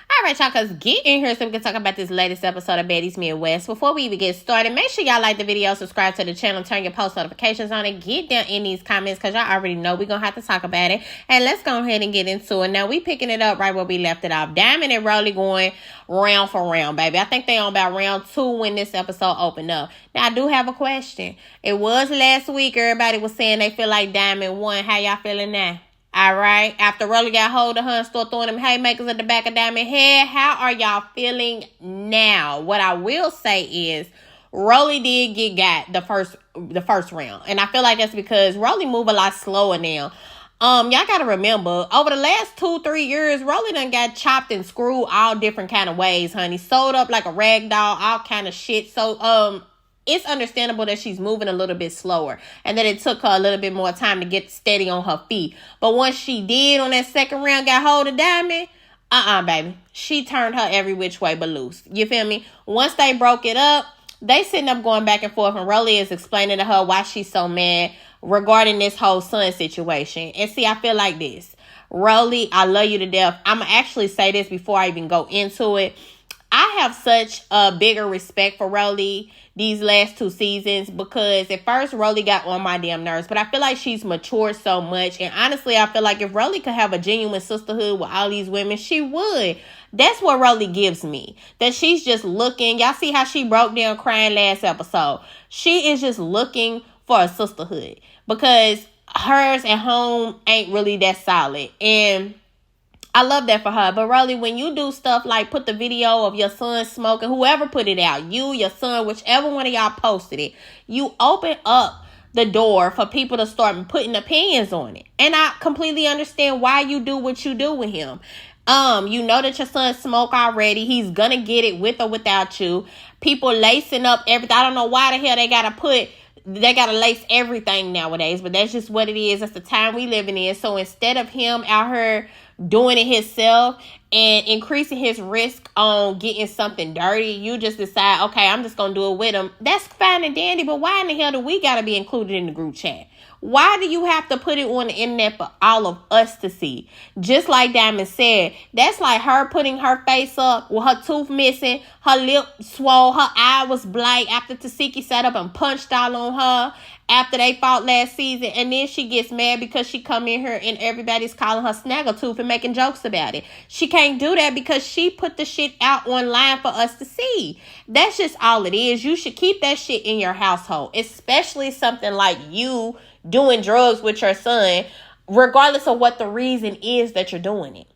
All right, y'all, cause get in here so we can talk about this latest episode of Baddies Midwest. Before we even get started, make sure y'all like the video, subscribe to the channel, turn your post notifications on, and get down in these comments because y'all already know we're gonna have to talk about it. And let's go ahead and get into it. Now we picking it up right where we left it off. Diamond and Rolley going round for round, baby. I think they on about round 2 when this episode opened up. Now I do have a question. It was last week. Everybody was saying they feel like Diamond won. How y'all feeling now? All right. After Rolley got hold of her and started throwing them haymakers at the back of Diamond's head, how are y'all feeling now? What I will say is Rolley did get the first round. And I feel like that's because Rolley move a lot slower now. Y'all gotta remember, over the last 2-3 years, Rolley done got chopped and screwed all different kind of ways, honey. Sold up like a rag doll, all kind of shit. So, it's understandable that she's moving a little bit slower and that it took her a little bit more time to get steady on her feet. But once she did on that second round, got hold of Diamond, baby. She turned her every which way but loose. You feel me? Once they broke it up, they sitting up going back and forth, and Rolley is explaining to her why she's so mad regarding this whole son situation. And see, I feel like this. Rolley, I love you to death. I'm going to actually say this before I even go into it. I have such a bigger respect for Rolley these last 2 seasons because at first Rolley got on my damn nerves, but I feel like she's matured so much. And honestly, I feel like if Rolley could have a genuine sisterhood with all these women, she would. That's what Rolley gives me. That she's just looking. Y'all see how she broke down crying last episode. She is just looking for a sisterhood because hers at home ain't really that solid. And I love that for her. But Rolley, when you do stuff like put the video of your son smoking, whoever put it out, you, your son, whichever one of y'all posted it, you open up the door for people to start putting opinions on it. And I completely understand why you do what you do with him. You know that your son smoke already. He's gonna get it with or without you. People lacing up everything. I don't know why the hell they gotta lace everything nowadays, but that's just what it is. That's the time we living in. So instead of him out here doing it himself and increasing his risk on getting something dirty, you just decide, okay, I'm just gonna do it with him. That's fine and dandy, but why in the hell do we gotta be included in the group chat? Why do you have to put it on the internet for all of us to see? Just like Diamond said, that's like her putting her face up with her tooth missing, her lip swole, her eye was black after Tesehki sat up and punched all on her after they fought last season. And then she gets mad because she come in here and everybody's calling her snaggletooth and making jokes about it. She can't do that because she put the shit out online for us to see. That's just all it is. You should keep that shit in your household, especially something like you doing drugs with your son, regardless of what the reason is that you're doing it.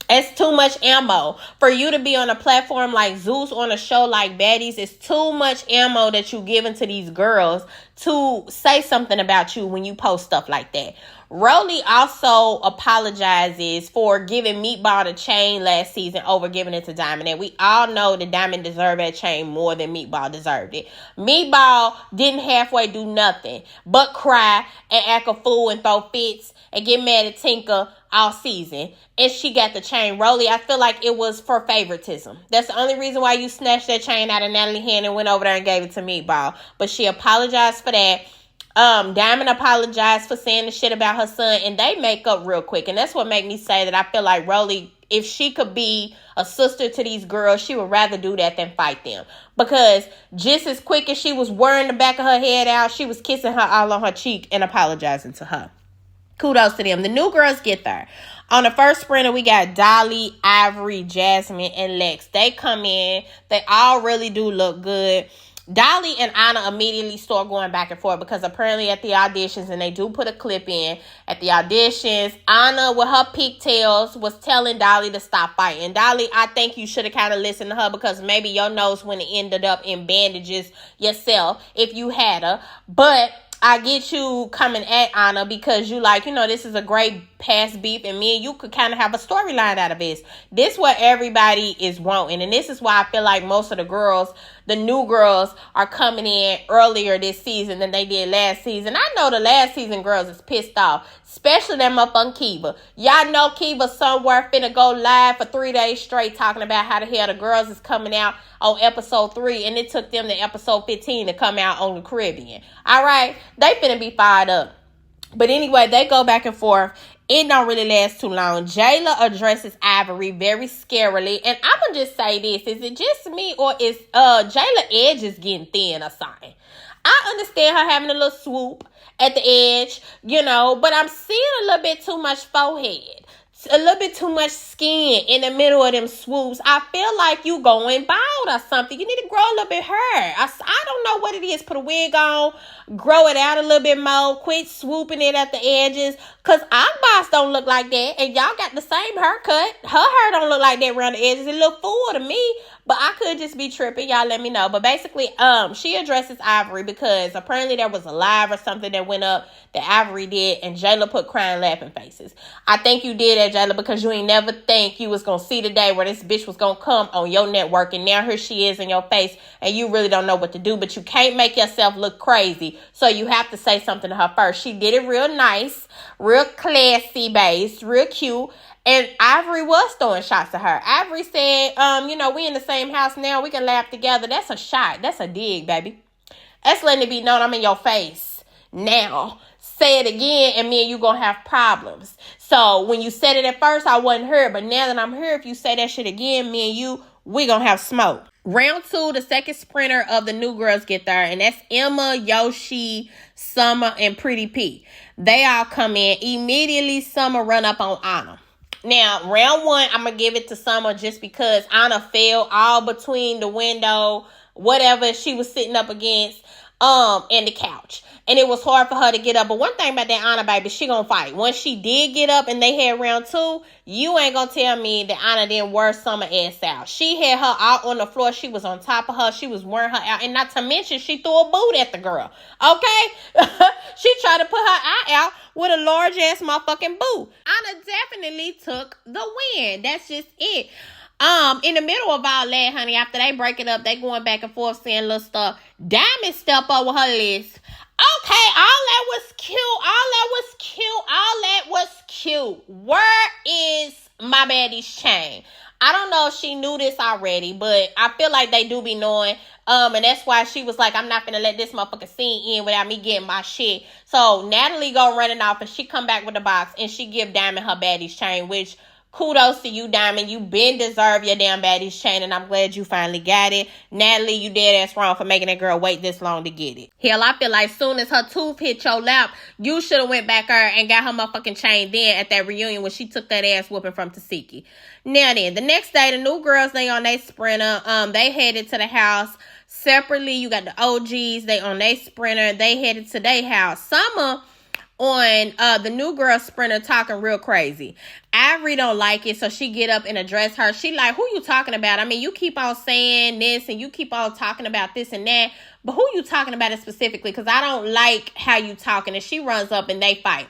It's too much ammo for you to be on a platform like Zeus on a show like Baddies. It's too much ammo that you giving to these girls to say something about you when you post stuff like that. Rolley also apologizes for giving Meatball the chain last season over giving it to Diamond. And we all know that Diamond deserved that chain more than Meatball deserved it. Meatball didn't halfway do nothing but cry and act a fool and throw fits and get mad at Tinka all season. And she got the chain. Rolley, I feel like it was for favoritism. That's the only reason why you snatched that chain out of Natalie's hand and went over there and gave it to Meatball. But she apologized for that. Diamond apologized for saying the shit about her son, and they make up real quick. And that's what made me say that I feel like Rolley, if she could be a sister to these girls, she would rather do that than fight them. Because just as quick as she was wearing the back of her head out, she was kissing her all on her cheek and apologizing to her. Kudos to them. The new girls get there. On the first sprinter, we got Dolly, Ivori, Jasmine, and Lex. They come in. They all really do look good. Dolly and Anna immediately start going back and forth because apparently at the auditions, and they do put a clip in, at the auditions, Anna with her pigtails was telling Dolly to stop fighting. Dolly, I think you should have kind of listened to her because maybe your nose wouldn't have ended up in bandages yourself if you had her. But I get you coming at Anna because you like, this is a great past beef and me and you could kind of have a storyline out of this. This is what everybody is wanting. And this is why I feel like most of the girls, the new girls, are coming in earlier this season than they did last season. I know the last season girls is pissed off, especially them up on Kiva. Y'all know Kiva somewhere finna go live for 3 days straight talking about how the hell the girls is coming out on episode 3 and it took them to episode 15 to come out on the Caribbean. All right, they finna be fired up. But anyway, they go back and forth. It don't really last too long. Jela addresses Ivori very scarily. And I'm going to just say this. Is it just me or is Jela edges getting thin or something? I understand her having a little swoop at the edge, you know, but I'm seeing a little bit too much forehead. A little bit too much skin in the middle of them swoops. I feel like you going bald or something. You need to grow a little bit hair. I don't know what it is. Put a wig on, grow it out a little bit more, quit swooping it at the edges. Because akbarv don't look like that. And y'all got the same haircut. Her hair don't look like that around the edges. It look full to me. But I could just be tripping. Y'all let me know. But basically, she addresses Ivori because apparently there was a live or something that went up that Ivori did. And Jela put crying, laughing faces. I think you did that, Jela, because you ain't never think you was going to see the day where this bitch was going to come on your network. And now here she is in your face. And you really don't know what to do. But you can't make yourself look crazy. So you have to say something to her first. She did it real nice, real classy based, real cute. And Ivori was throwing shots at her. Ivori said, you know, we in the same house now. We can laugh together. That's a shot. That's a dig, baby. That's letting it be known I'm in your face. Now, say it again and me and you gonna have problems. So, when you said it at first, I wasn't here. But now that I'm here, if you say that shit again, me and you, we gonna have smoke. Round 2, the second sprinter of the new girls get there. And that's Emma, Yoshi, Summer, and Pretty P. They all come in. Immediately, Summer run up on Anna. Now, round 1, I'm going to give it to Summer just because Anna fell all between the window, whatever she was sitting up against, and the couch. And it was hard for her to get up. But one thing about that Anna, baby, she going to fight. Once she did get up and they had round 2, you ain't going to tell me that Anna didn't wear Summer ass out. She had her out on the floor. She was on top of her. She was wearing her out. And not to mention, she threw a boot at the girl. Okay? She tried to put her eye out with a large-ass motherfucking boot. Anna definitely took the win. That's just it. In the middle of all that, honey, after they break it up, they going back and forth saying little stuff. Diamond step over her list. Okay, all that was cute. All that was cute. Where is my baddie's chain? I don't know if she knew this already, but I feel like they do be knowing. And that's why she was like, I'm not gonna let this motherfucker scene in without me getting my shit. So Natalie go running off and she come back with the box and she give Diamond her baddie's chain, which kudos to you, Diamond. You been deserve your damn baddie's chain, and I'm glad you finally got it. Natalie, you dead ass wrong for making that girl wait this long to get it. Hell, I feel like soon as her tooth hit your lap, you should have went back there and got her motherfucking chain then at that reunion when she took that ass whooping from tesehki. Now then, the next day, the new girls, they on their sprinter. They headed to the house. Separately, you got the OGs. They on their sprinter. They headed to their house. Summer on the new girl sprinter talking real crazy. Ivori don't like it, so she get up and address her. She like, who you talking about? I mean, you keep on saying this and you keep on talking about this and that, but who you talking about it specifically? Because I don't like how you talking. And she runs up and they fight.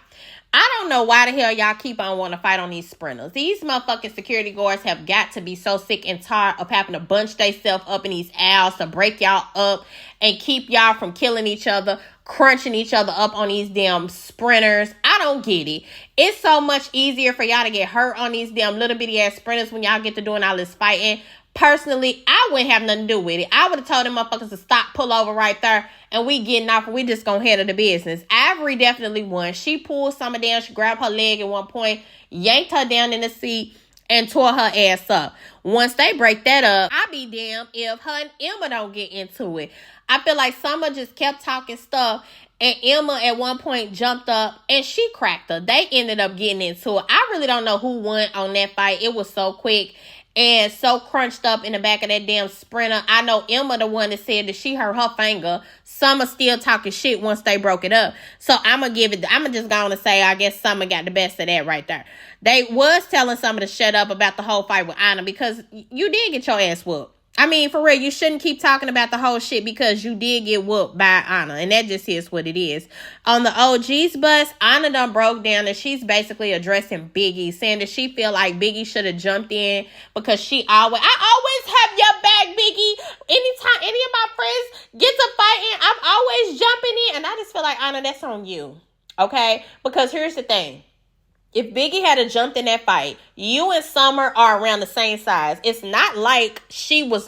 I don't know why the hell y'all keep on wanting to fight on these sprinters. These motherfucking security guards have got to be so sick and tired of having to bunch themselves up in these aisles to break y'all up and keep y'all from killing each other, crunching each other up on these damn sprinters. I don't get it. It's so much easier for y'all to get hurt on these damn little bitty ass sprinters when y'all get to doing all this fighting. Personally, I wouldn't have nothing to do with it. I would have told them motherfuckers to stop, pull over right there, and we getting off and we just gonna handle the business. Ivori definitely won. She pulled Summer down. She grabbed her leg at one point, yanked her down in the seat, and tore her ass up. Once they break that up, I'll be damned if her and Emma don't get into it. I feel like Summer just kept talking stuff, and Emma at one point jumped up and she cracked her. They ended up getting into it. I really don't know who won on that fight. It was so quick and so crunched up in the back of that damn sprinter. I know Emma the one that said that she hurt her finger. Summer still talking shit once they broke it up. So I'm going to just go on and say I guess Summer got the best of that right there. They was telling Summer to shut up about the whole fight with Anna because you did get your ass whooped. I mean, for real, you shouldn't keep talking about the whole shit because you did get whooped by Anna. And that just is what it is. On the OG's bus, Anna done broke down and she's basically addressing Biggie, saying that she feel like Biggie should have jumped in because I always have your back, Biggie. Anytime any of my friends gets a fighting, I'm always jumping in. And I just feel like, Anna, that's on you. Okay? Because here's the thing. If Biggie had jumped in that fight, you and Summer are around the same size. It's not like she was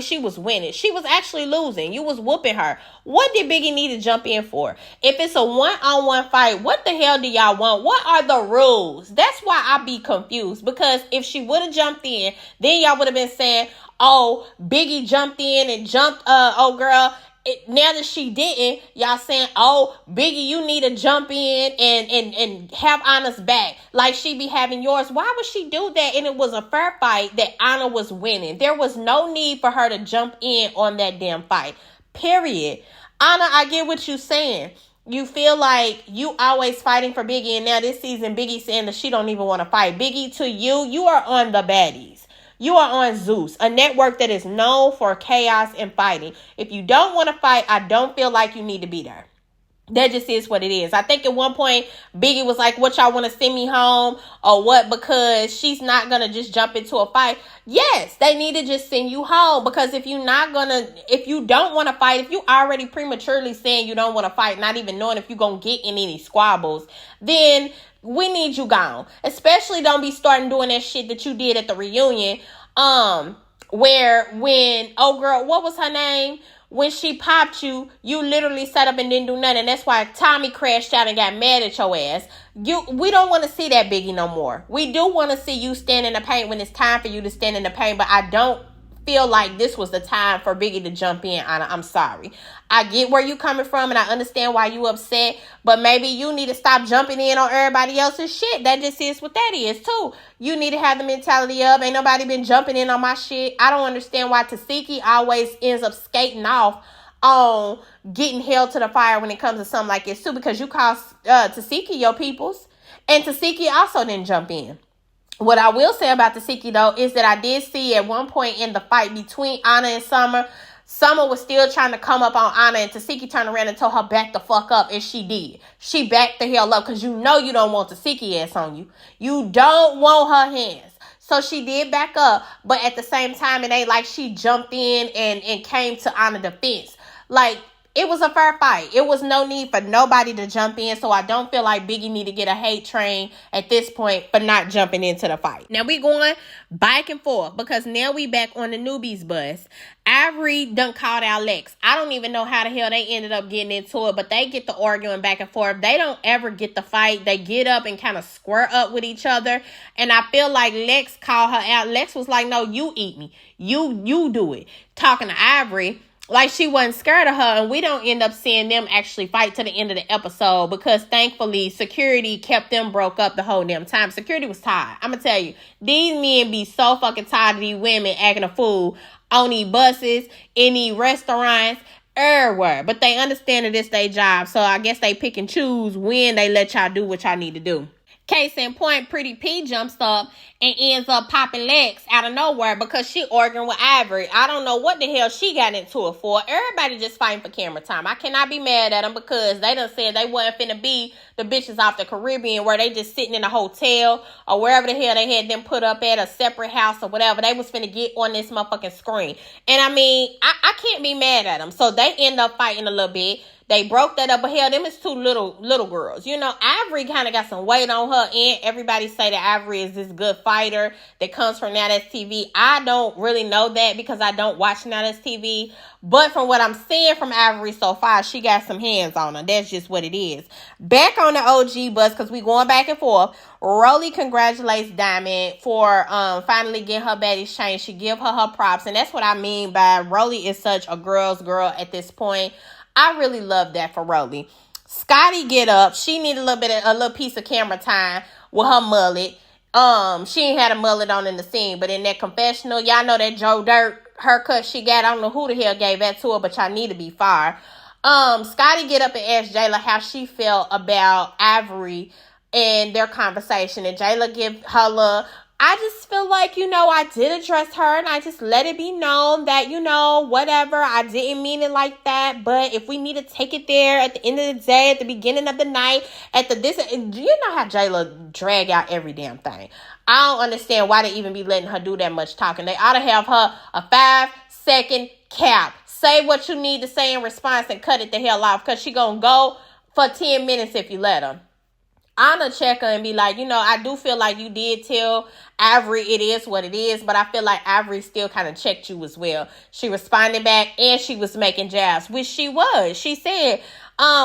she was winning. She was actually losing. You was whooping her. What did Biggie need to jump in for? If it's a one-on-one fight, what the hell do y'all want? What are the rules? That's why I be confused. Because if she would have jumped in, then y'all would have been saying, oh, Biggie jumped in and jumped, girl. Now that she didn't, y'all saying, oh, Biggie, you need to jump in and have Anna's back like she be having yours. Why would she do that? And it was a fair fight that Anna was winning. There was no need for her to jump in on that damn fight. Period. Anna, I get what you're saying. You feel like you always fighting for Biggie, and now this season Biggie saying that she don't even want to fight. Biggie, to you are on the Baddies. You are on Zeus, a network that is known for chaos and fighting. If you don't want to fight, I don't feel like you need to be there. That just is what it is. I think at one point, Biggie was like, what, y'all want to send me home or what? Because she's not going to just jump into a fight. Yes, they need to just send you home. Because if you don't want to fight, if you already prematurely saying you don't want to fight, not even knowing if you're going to get in any squabbles, then we need you gone. Especially don't be starting doing that shit that you did at the reunion. Where when, oh girl, what was her name? When she popped you, you literally sat up and didn't do nothing. That's why Tommy crashed out and got mad at your ass. We don't want to see that, Biggie, no more. We do want to see you stand in the paint when it's time for you to stand in the paint, but I don't feel like this was the time for Biggie to jump in, Anna. I'm sorry. I get where you coming from and I understand why you upset, but maybe you need to stop jumping in on everybody else's shit. That just is what that is too. You need to have the mentality of, ain't nobody been jumping in on my shit. I don't understand why tesehki always ends up skating off on getting held to the fire when it comes to something like this too, because you call tesehki your peoples, and tesehki also didn't jump in. What I will say about tesehki, though, is that I did see at one point in the fight between Anna and Summer was still trying to come up on Anna, and tesehki turned around and told her back the fuck up, and she did. She backed the hell up because you know you don't want tesehki ass on you. You don't want her hands. So she did back up, but at the same time, it ain't like she jumped in and came to Anna's defense. Like, it was a fair fight. It was no need for nobody to jump in, so I don't feel like Biggie need to get a hate train at this point for not jumping into the fight. Now we going back and forth because now we back on the newbies bus. Ivori done called out Lex. I don't even know how the hell they ended up getting into it, but they get the arguing back and forth. They don't ever get the fight. They get up and kind of square up with each other, and I feel like Lex called her out. Lex was like, no, you eat me. You do it. Talking to Ivori like she wasn't scared of her, and we don't end up seeing them actually fight to the end of the episode because thankfully security kept them broke up the whole damn time. Security was tired. I'm gonna tell you, these men be so fucking tired of these women acting a fool on these buses, in these restaurants, everywhere. But they understand that it's their job, so I guess they pick and choose when they let y'all do what y'all need to do. Case in point, Pretty P jumps up and ends up popping Lex out of nowhere because she arguing with Ivori. I don't know what the hell she got into it for. Everybody just fighting for camera time. I cannot be mad at them because they done said they wasn't finna be the bitches off the Caribbean where they just sitting in a hotel or wherever the hell they had them put up at, a separate house or whatever. They was finna get on this motherfucking screen. And I mean, I can't be mad at them. So they end up fighting a little bit. They broke that up, but hell, them is two little girls. You know, Ivori kind of got some weight on her, and everybody say that Ivori is this good fighter that comes from Now That's TV. I don't really know that because I don't watch Now That's TV, but from what I'm seeing from Ivori so far, she got some hands on her. That's just what it is. Back on the OG bus, because we going back and forth, Rolley congratulates Diamond for finally getting her baddies changed. She give her props, and that's what I mean by Rolley is such a girl's girl at this point. I really love that for Rolley. Scotty get up. She need a little piece of camera time with her mullet. She ain't had a mullet on in the scene, but in that confessional, y'all know that Joe Dirt haircut she got. I don't know who the hell gave that to her, but y'all need to be fire. Scotty get up and ask Jela how she felt about Ivori and their conversation, and Jela give her love. I just feel like, I did address her and I just let it be known that, whatever, I didn't mean it like that. But if we need to take it there at the end of the day, at the beginning of the night, how Jayla drag out every damn thing. I don't understand why they even be letting her do that much talking. They ought to have her a 5-second cap. Say what you need to say in response and cut it the hell off because she gonna go for 10 minutes if you let her. Anna check her and be like, I do feel like you did tell Ivory it is what it is, but I feel like Ivory still kind of checked you as well. She responded back and she was making jabs, which she was. She said,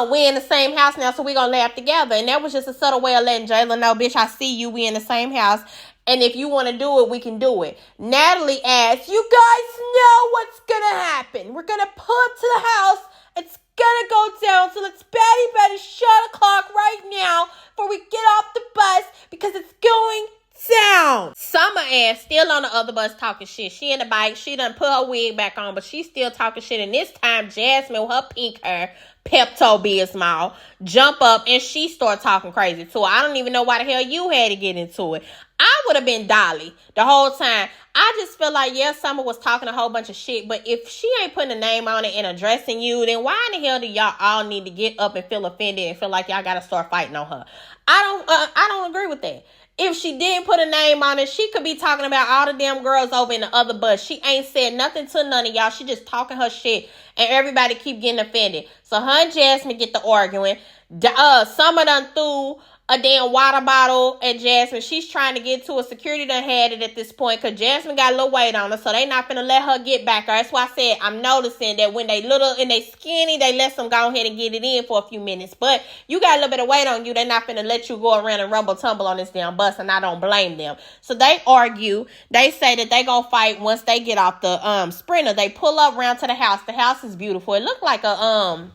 we in the same house now, so we gonna laugh together. And that was just a subtle way of letting Jela know, bitch, I see you, we in the same house. And if you want to do it, we can do it. Natalie asks, you guys know what's gonna happen. We're gonna pull up to the house. It's gonna go down, so let's Baddy shut the clock right now before we get off the bus because it's going down. Summer ass still on the other bus talking shit. She in the bike. She done put her wig back on, but she's still talking shit. And this time, Jasmine with her pink hair, Pepto-Bismol, jump up and she start talking crazy too. I don't even know why the hell you had to get into it. I would have been Dolly the whole time. I just feel like, yeah, Summer was talking a whole bunch of shit, but if she ain't putting a name on it and addressing you, then why in the hell do y'all all need to get up and feel offended and feel like y'all got to start fighting on her? I don't agree with that. If she didn't put a name on it, she could be talking about all the damn girls over in the other bus. She ain't said nothing to none of y'all. She just talking her shit, and everybody keep getting offended. So her and Jasmine get to arguing. Summer done threw a damn water bottle at Jasmine. She's trying to get to a security done had it at this point because Jasmine got a little weight on her, so they not finna let her get back. That's why I said I'm noticing that when they little and they skinny, they let them go ahead and get it in for a few minutes. But you got a little bit of weight on you, they not finna let you go around and rumble tumble on this damn bus, and I don't blame them. So they argue. They say that they gonna fight once they get off the Sprinter. They pull up round to the house. The house is beautiful. It looked like a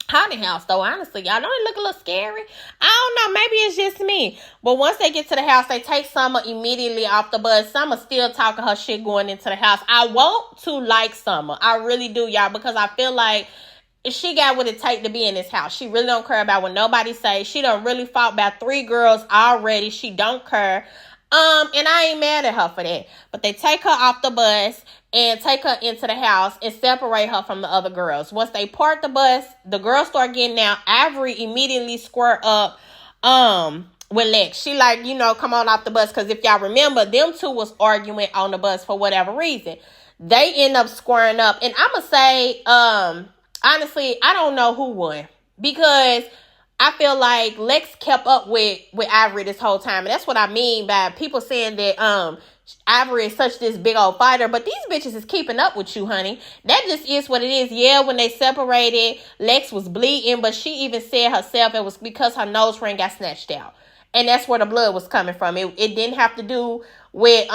haunted house, though, honestly. Y'all don't it look a little scary? I don't know. Maybe it's just me. But once they get to the house, they take Summer immediately off the bus. Summer still talking her shit going into the house. I want to like Summer. I really do, y'all, because I feel like she got what it take to be in this house. She really don't care about what nobody say. She done really fought about 3 girls already. She don't care. And I ain't mad at her for that. But they take her off the bus and take her into the house and separate her from the other girls. Once they park the bus, the girls start getting out. Ivory immediately square up with Lex. She like, come on off the bus. Because if y'all remember, them two was arguing on the bus for whatever reason. They end up squaring up. And I'm going to say, honestly, I don't know who won. Because I feel like Lex kept up with Ivory this whole time. And that's what I mean by people saying that Ivory is such this big old fighter. But these bitches is keeping up with you, honey. That just is what it is. Yeah, when they separated, Lex was bleeding. But she even said herself it was because her nose ring got snatched out. And that's where the blood was coming from. It didn't have to do with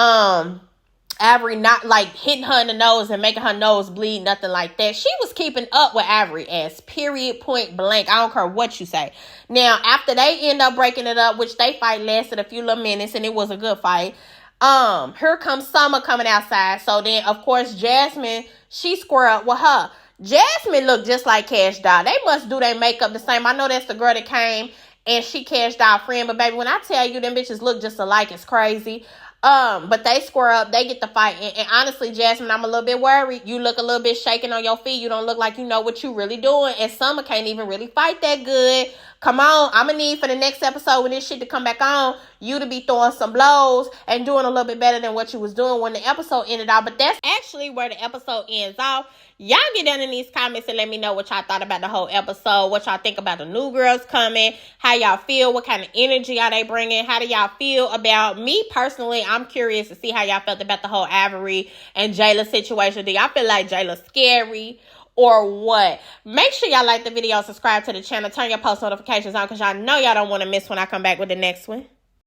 Ivory not like hitting her in the nose and making her nose bleed, nothing like that. She was keeping up with Ivory ass, period, point blank. I don't care what you say. Now, after they end up breaking it up, which they fight lasted a few little minutes and it was a good fight, here comes Summer coming outside. So then, of course, Jasmine, she square up with her. Jasmine looked just like Cash Doll. They must do their makeup the same. I know that's the girl that came and she Cash Doll friend, but baby, when I tell you them bitches look just alike, it's crazy. But they square up, they get the fight. And honestly, Jasmine, I'm a little bit worried. You look a little bit shaking on your feet. You don't look like you know what you really doing. And Summer can't even really fight that good. Come on, I'm gonna need for the next episode when this shit to come back on, you to be throwing some blows and doing a little bit better than what you was doing when the episode ended off. But that's actually where the episode ends off. Y'all get down in these comments and let me know what y'all thought about the whole episode, what y'all think about the new girls coming, how y'all feel, what kind of energy are they bringing, how do y'all feel about me personally. I'm curious to see how y'all felt about the whole Ivory and Jela situation. Do y'all feel like Jela's scary or what? Make sure y'all like the video, subscribe to the channel, turn your post notifications on because y'all know y'all don't want to miss when I come back with the next one.